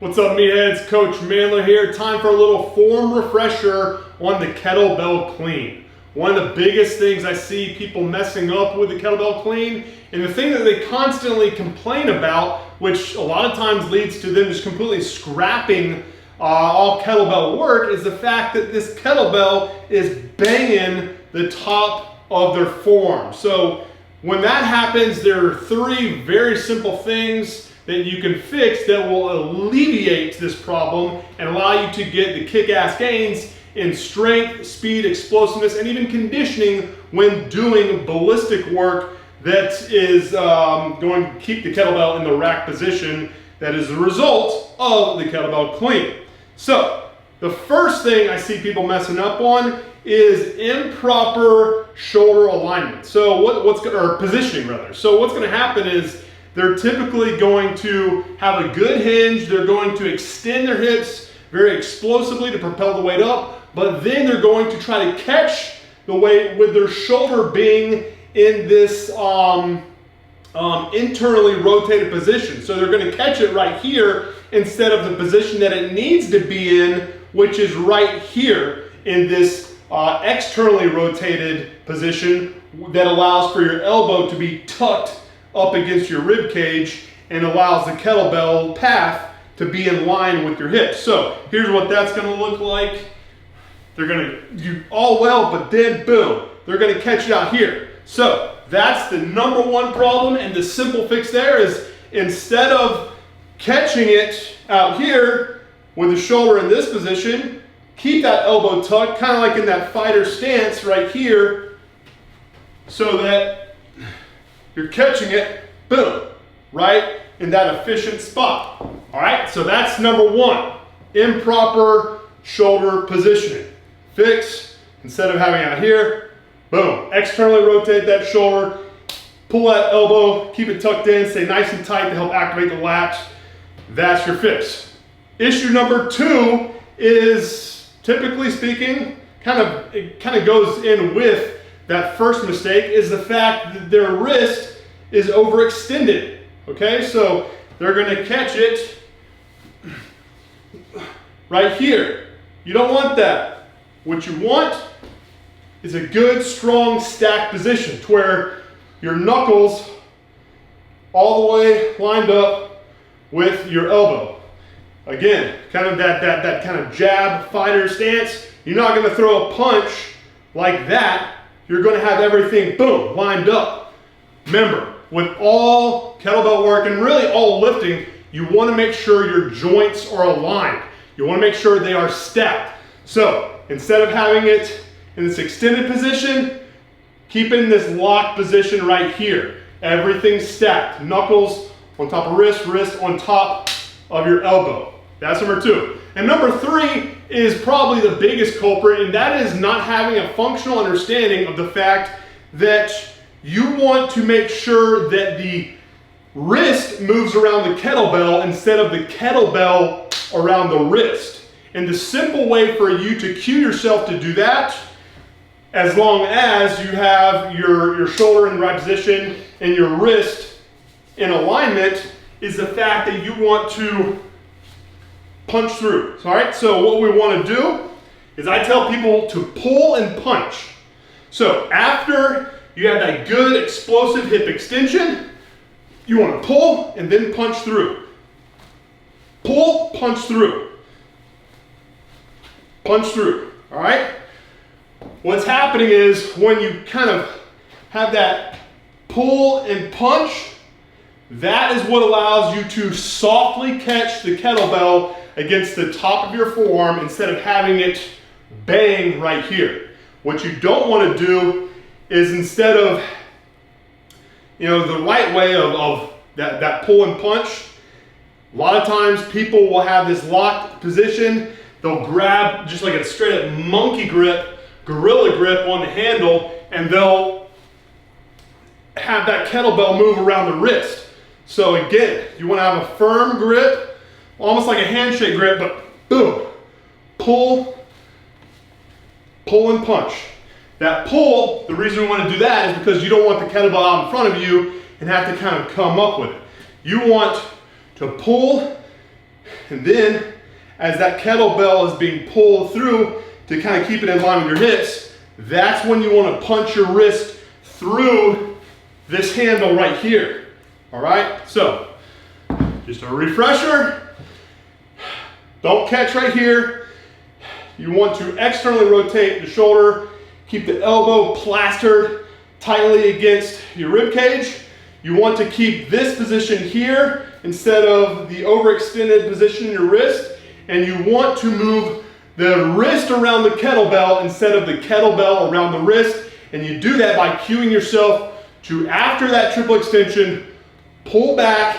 What's up, meatheads? Coach MANdler here. Time for a little form refresher on the kettlebell clean. One of the biggest things I see people messing up with the kettlebell clean, and the thing that they constantly complain about, which a lot of times leads to them just completely scrapping all kettlebell work, is the fact that this kettlebell is banging the top of their forearm. So when that happens, there are three very simple things that you can fix that will alleviate this problem and allow you to get the kick-ass gains in strength, speed, explosiveness, and even conditioning when doing ballistic work that is going to keep the kettlebell in the rack position that is the result of the kettlebell clean. So the first thing I see people messing up on is improper shoulder alignment. So or positioning rather. So what's going to happen is they're typically going to have a good hinge. They're going to extend their hips very explosively to propel the weight up, but then they're going to try to catch the weight with their shoulder being in this internally rotated position. So they're going to catch it right here instead of the position that it needs to be in, which is right here in this externally rotated position that allows for your elbow to be tucked up against your rib cage and allows the kettlebell path to be in line with your hips. So here's what that's going to look like. They're going to do all well, but then boom, they're going to catch it out here. So that's the number one problem, and the simple fix there is instead of catching it out here with the shoulder in this position, keep that elbow tucked, kind of like in that fighter stance right here, so that you're catching it, boom, right in that efficient spot. All right, so that's number one, improper shoulder positioning. Fix, instead of having it out here, boom, externally rotate that shoulder, pull that elbow, keep it tucked in, stay nice and tight to help activate the lats. That's your fix. Issue number two is, typically speaking, it kind of goes in with that first mistake, is the fact that their wrist is overextended. Okay, so they're going to catch it right here. You don't want that. What you want is a good, strong, stacked position to where your knuckles all the way lined up with your elbow. Again, kind of that kind of jab fighter stance. You're not going to throw a punch like that. You're going to have everything, boom, lined up. Remember, with all kettlebell work and really all lifting, you want to make sure your joints are aligned. You want to make sure they are stacked. So instead of having it in this extended position, keep it in this locked position right here. Everything's stacked. Knuckles on top of wrist, wrist on top of your elbow. That's number two. And number three is probably the biggest culprit, and that is not having a functional understanding of the fact that you want to make sure that the wrist moves around the kettlebell instead of the kettlebell around the wrist. And the simple way for you to cue yourself to do that, as long as you have your shoulder in the right position and your wrist in alignment, is the fact that you want to punch through. All right, so what we want to do is I tell people to pull and punch. So after you have that good explosive hip extension, you want to pull and then punch through. Pull, punch through. Punch through, all right? What's happening is when you kind of have that pull and punch, that is what allows you to softly catch the kettlebell against the top of your forearm instead of having it bang right here. What you don't want to do is, instead of, the right way of that pull and punch, a lot of times people will have this locked position. They'll grab just like a straight up monkey grip, gorilla grip on the handle, and they'll have that kettlebell move around the wrist. So again, you want to have a firm grip, almost like a handshake grip, but boom, pull and punch. That pull, the reason we want to do that is because you don't want the kettlebell out in front of you and have to kind of come up with it. You want to pull And then as that kettlebell is being pulled through to kind of keep it in line with your hips, that's when you want to punch your wrist through this handle right here. All right, so just a refresher. Don't catch right here. You want to externally rotate the shoulder, keep the elbow plastered tightly against your rib cage. You want to keep this position here instead of the overextended position in your wrist, and you want to move the wrist around the kettlebell instead of the kettlebell around the wrist, and you do that by cueing yourself to, after that triple extension, pull back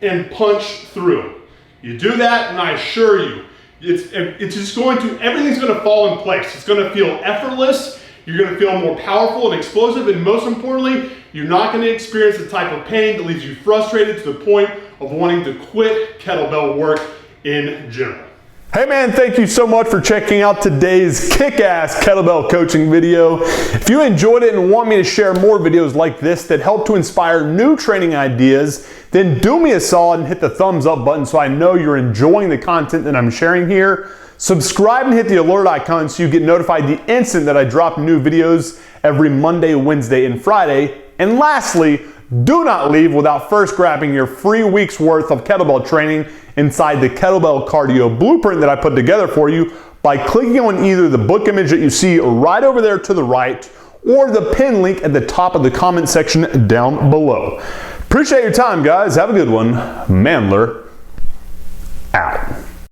and punch through. You do that, and I assure you, it's just going to, everything's going to fall in place. It's going to feel effortless. You're going to feel more powerful and explosive, and most importantly, you're not going to experience the type of pain that leaves you frustrated to the point of wanting to quit kettlebell work in general. Hey man, thank you so much for checking out today's kick-ass kettlebell coaching video. If you enjoyed it and want me to share more videos like this that help to inspire new training ideas, then do me a solid and hit the thumbs up button so I know you're enjoying the content that I'm sharing here. Subscribe and hit the alert icon so you get notified the instant that I drop new videos every Monday, Wednesday, and Friday. And lastly, do not leave without first grabbing your free week's worth of kettlebell training inside the Kettlebell Cardio Blueprint that I put together for you by clicking on either the book image that you see right over there to the right or the pin link at the top of the comment section down below. Appreciate your time, guys. Have a good one. MANdler out.